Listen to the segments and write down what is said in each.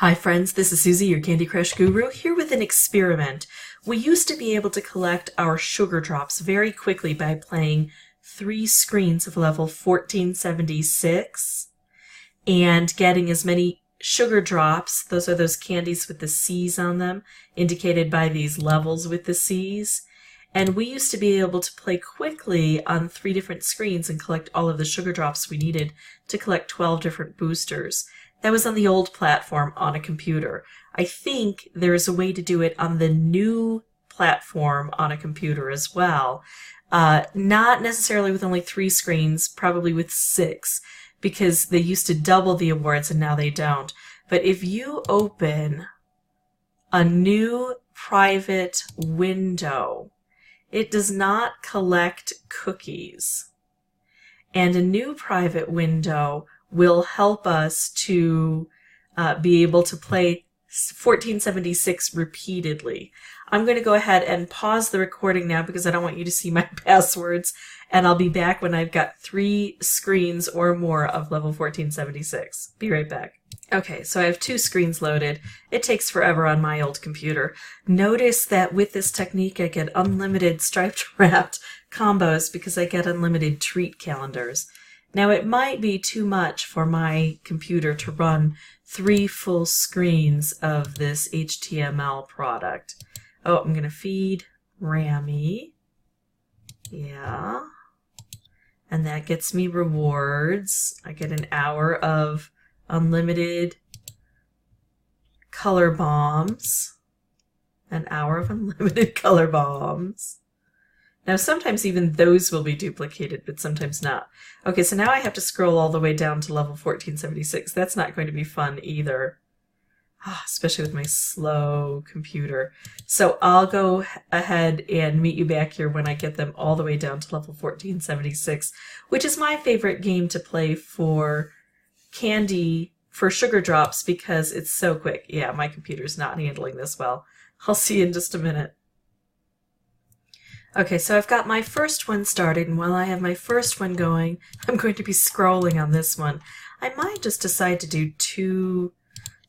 Hi friends, this is Suzy, your Candy Crush guru, here with an experiment. We used to be able to collect our sugar drops very quickly by playing 3 screens of level 1476 and getting as many sugar drops, those are those candies with the C's on them, indicated by these levels with the C's. And we used to be able to play quickly on 3 different screens and collect all of the sugar drops we needed to collect 12 different boosters. That was on the old platform on a computer. I think there's a way to do it on the new platform on a computer as well. Not necessarily with only 3 screens, probably with 6, because they used to double the awards and now they don't. But if you open a new private window, it does not collect cookies. And a new private window will help us to be able to play 1476 repeatedly. I'm going to go ahead and pause the recording now because I don't want you to see my passwords, and I'll be back when I've got 3 screens or more of level 1476. Be right back. Okay, so I have 2 screens loaded. It takes forever on my old computer. Notice that with this technique I get unlimited striped wrapped combos because I get unlimited treat calendars. Now it might be too much for my computer to run 3 full screens of this HTML product. Oh, I'm going to feed Rammy. Yeah. And that gets me rewards. I get an hour of unlimited color bombs. An hour of unlimited color bombs. Now sometimes even those will be duplicated, but sometimes not. Okay, so now I have to scroll all the way down to level 1476. That's not going to be fun either. Especially with my slow computer. So I'll go ahead and meet you back here when I get them all the way down to level 1476, which is my favorite game to play for candy, for sugar drops, because it's so quick. Yeah, my computer's not handling this well. I'll see you in just a minute. Okay, so I've got my first one started, and while I have my first one going, I'm going to be scrolling on this one. I might just decide to do 2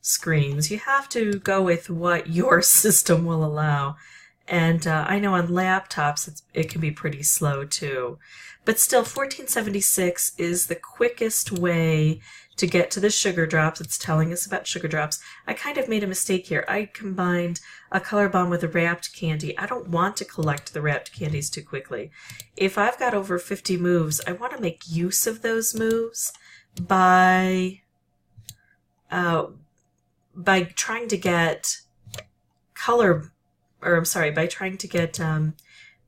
screens. You have to go with what your system will allow. And I know on laptops it can be pretty slow too. But still, 1476 is the quickest way to get to the sugar drops. It's telling us about sugar drops. I kind of made a mistake here. I combined a color bomb with a wrapped candy. I don't want to collect the wrapped candies too quickly. If I've got over 50 moves, I want to make use of those moves by trying to get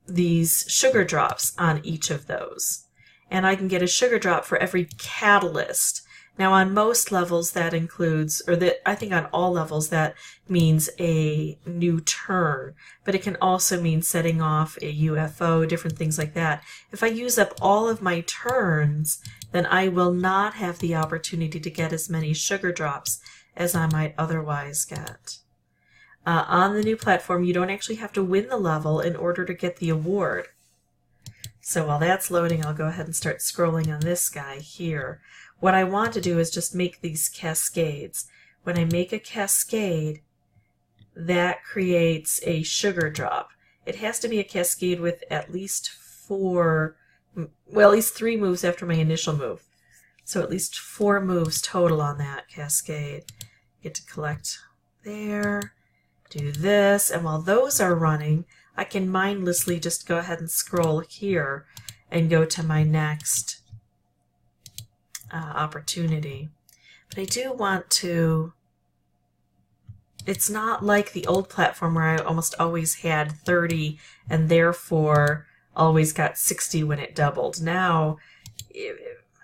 these sugar drops on each of those. And I can get a sugar drop for every catalyst. Now on most levels that includes, I think on all levels that means a new turn, but it can also mean setting off a UFO, different things like that. If I use up all of my turns, then I will not have the opportunity to get as many sugar drops as I might otherwise get. On the new platform, you don't actually have to win the level in order to get the award. So while that's loading, I'll go ahead and start scrolling on this guy here. What I want to do is just make these cascades. When I make a cascade, that creates a sugar drop. It has to be a cascade with at least 3 moves after my initial move. So at least 4 moves total on that cascade. Get to collect there, do this, and while those are running, I can mindlessly just go ahead and scroll here and go to my next opportunity. But I do want to, it's not like the old platform where I almost always had 30 and therefore always got 60 when it doubled. Now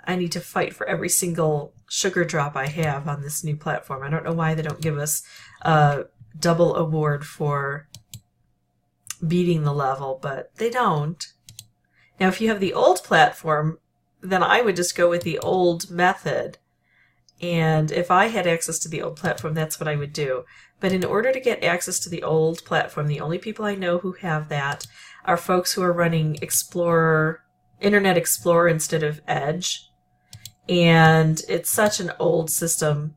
I need to fight for every single sugar drop I have on this new platform. I don't know why they don't give us a double award for beating the level, but they don't. Now if you have the old platform, then I would just go with the old method. And if I had access to the old platform, that's what I would do. But in order to get access to the old platform, the only people I know who have that are folks who are running Internet Explorer instead of Edge. And it's such an old system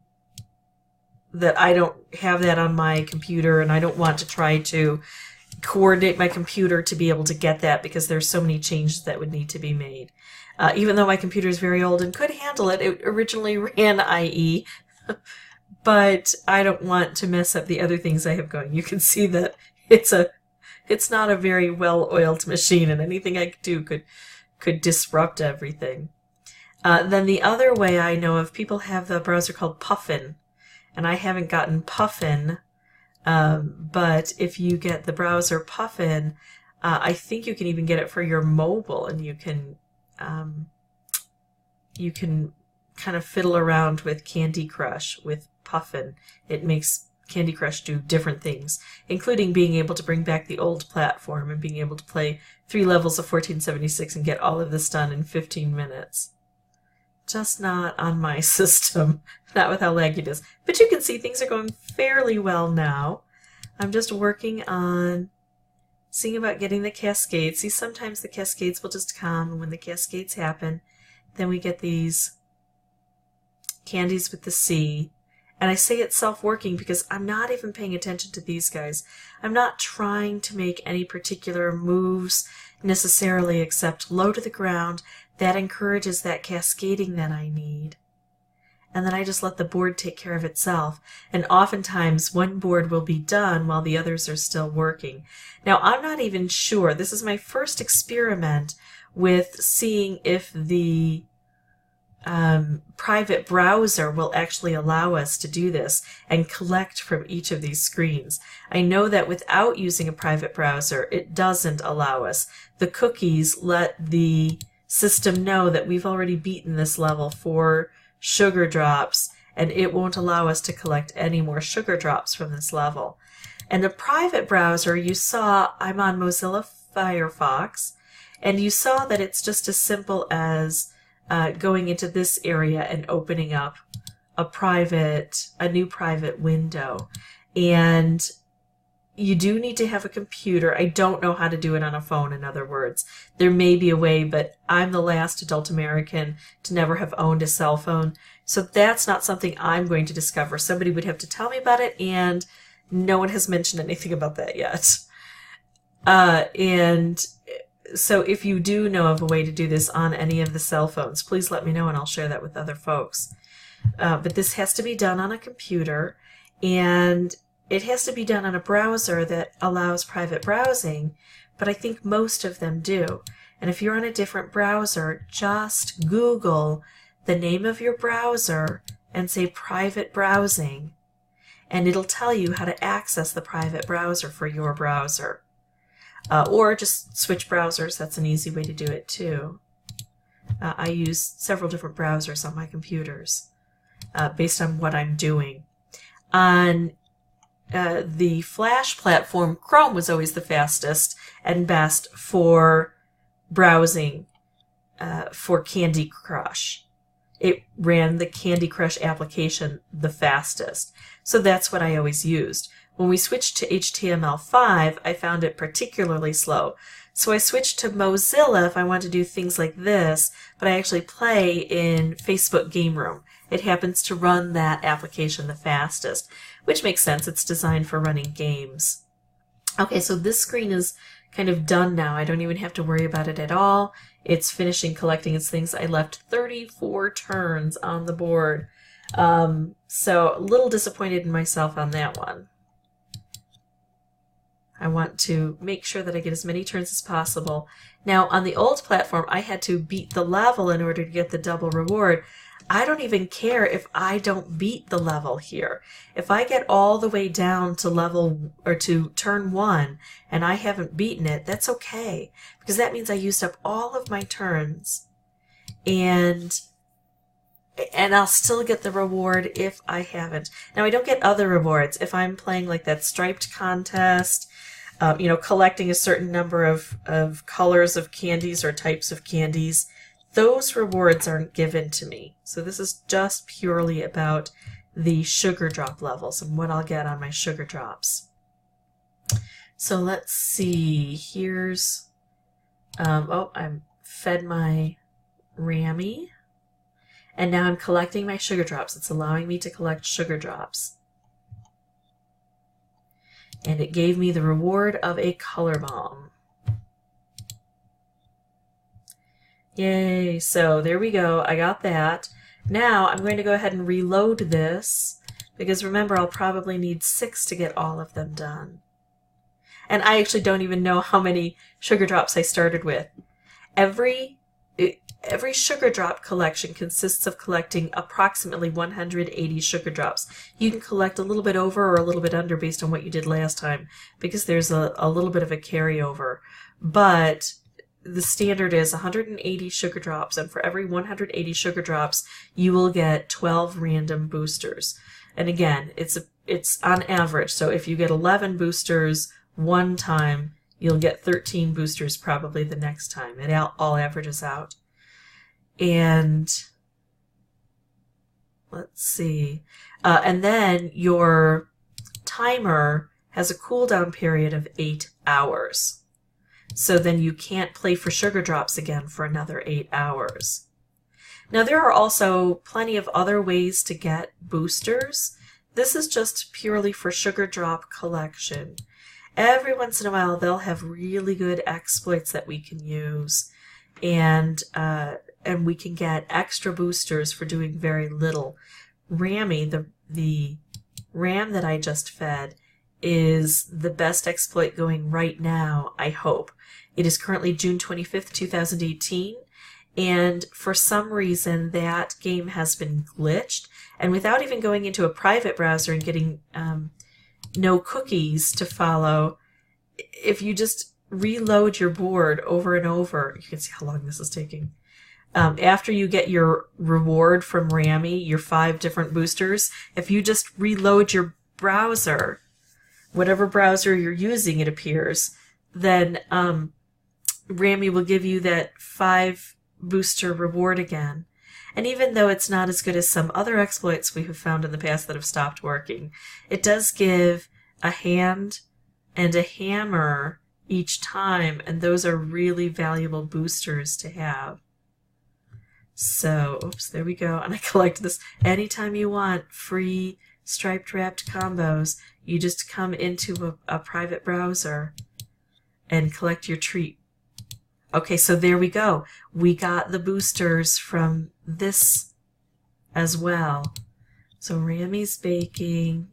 that I don't have that on my computer, and I don't want to try to coordinate my computer to be able to get that because there's so many changes that would need to be made. Even though my computer is very old and could handle it, it originally ran IE, but I don't want to mess up the other things I have going. You can see that it's not a very well-oiled machine, and anything I could do could disrupt everything. Then the other way I know of, people have the browser called Puffin, and I haven't gotten Puffin, but if you get the browser Puffin, I think you can even get it for your mobile, and you can kind of fiddle around with Candy Crush with Puffin. It makes Candy Crush do different things, including being able to bring back the old platform and being able to play 3 levels of 1476 and get all of this done in 15 minutes. Just not on my system, not with how laggy it is. But you can see things are going fairly well now. I'm just working on seeing about getting the cascades. See, sometimes the cascades will just come, and when the cascades happen, then we get these candies with the C. And I say it's self-working because I'm not even paying attention to these guys. I'm not trying to make any particular moves necessarily except low to the ground. That encourages that cascading that I need. And then I just let the board take care of itself. And oftentimes one board will be done while the others are still working. Now, I'm not even sure. This is my first experiment with seeing if the private browser will actually allow us to do this and collect from each of these screens. I know that without using a private browser, it doesn't allow us. The cookies let the system know that we've already beaten this level for sugar drops, and it won't allow us to collect any more sugar drops from this level. And a private browser, you saw I'm on Mozilla Firefox, and you saw that it's just as simple as going into this area and opening up a new private window. And you do need to have a computer. I don't know how to do it on a phone, in other words. There may be a way, but I'm the last adult American to never have owned a cell phone. So that's not something I'm going to discover. Somebody would have to tell me about it, and no one has mentioned anything about that yet. And so if you do know of a way to do this on any of the cell phones, please let me know and I'll share that with other folks. But this has to be done on a computer, and it has to be done on a browser that allows private browsing, but I think most of them do. And if you're on a different browser, just Google the name of your browser and say private browsing, and it'll tell you how to access the private browser for your browser. Or just switch browsers. That's an easy way to do it too. I use several different browsers on my computers based on what I'm doing. On the Flash platform, Chrome was always the fastest and best for browsing for Candy Crush. It ran the Candy Crush application the fastest. So that's what I always used. When we switched to HTML5, I found it particularly slow. So I switched to Mozilla if I want to do things like this, but I actually play in Facebook Game Room. It happens to run that application the fastest, which makes sense. It's designed for running games. Okay, so this screen is kind of done now. I don't even have to worry about it at all. It's finishing collecting its things. I left 34 turns on the board. So a little disappointed in myself on that one. I want to make sure that I get as many turns as possible. Now, on the old platform, I had to beat the level in order to get the double reward. I don't even care if I don't beat the level here. If I get all the way down to level or to turn 1 and I haven't beaten it, that's okay, because that means I used up all of my turns, and I'll still get the reward if I haven't. Now, I don't get other rewards if I'm playing like that striped contest, you know, collecting a certain number of colors of candies or types of candies. Those rewards aren't given to me. So this is just purely about the sugar drop levels and what I'll get on my sugar drops. So let's see. Here's, oh, I'm fed my Rammy. And now I'm collecting my sugar drops. It's allowing me to collect sugar drops. and it gave me the reward of a color bomb. Yay, so there we go, I got that. Now I'm going to go ahead and reload this, because remember I'll probably need 6 to get all of them done. And I actually don't even know how many sugar drops I started with. Every sugar drop collection consists of collecting approximately 180 sugar drops. You can collect a little bit over or a little bit under based on what you did last time, because there's a little bit of a carryover. But the standard is 180 sugar drops, and for every 180 sugar drops, you will get 12 random boosters. And again, it's on average, so if you get 11 boosters one time, you'll get 13 boosters probably the next time. It all averages out. And let's see. And then your timer has a cooldown period of 8 hours. So then you can't play for sugar drops again for another 8 hours. Now there are also plenty of other ways to get boosters. This is just purely for sugar drop collection. Every once in a while they'll have really good exploits that we can use, and we can get extra boosters for doing very little. Rammy, the ram that I just fed, is the best exploit going right now, I hope. It is currently June 25th, 2018, and for some reason that game has been glitched, and without even going into a private browser and getting no cookies to follow, if you just reload your board over and over, you can see how long this is taking. After you get your reward from Rammy, your 5 different boosters, if you just reload your browser, whatever browser you're using, it appears, then Rammy will give you that 5 booster reward again. And even though it's not as good as some other exploits we have found in the past that have stopped working, it does give a hand and a hammer each time, and those are really valuable boosters to have. So, oops, there we go. And I collect this anytime you want free striped wrapped combos. You just come into a private browser and collect your treat. Okay, so there we go. We got the boosters from this as well. So Rammy's baking.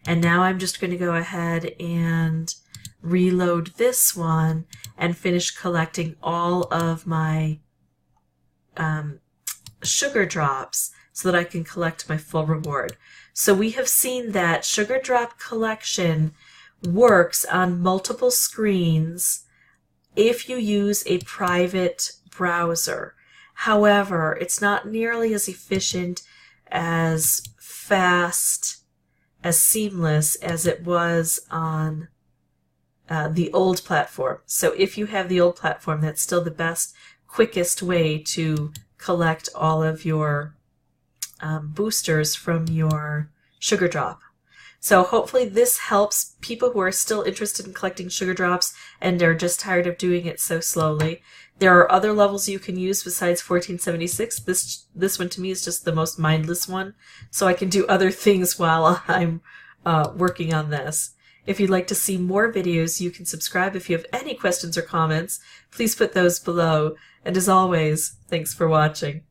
And now I'm just going to go ahead and reload this one and finish collecting all of my sugar drops so that I can collect my full reward. So we have seen that sugar drop collection works on multiple screens if you use a private browser. However, it's not nearly as efficient, as fast, as seamless as it was on the old platform. So if you have the old platform, that's still the best, quickest way to collect all of your boosters from your sugar drop. So hopefully this helps people who are still interested in collecting sugar drops and are just tired of doing it so slowly. There are other levels you can use besides 1476. This one to me is just the most mindless one, so I can do other things while I'm working on this. If you'd like to see more videos, you can subscribe. If you have any questions or comments, please put those below. And as always, thanks for watching.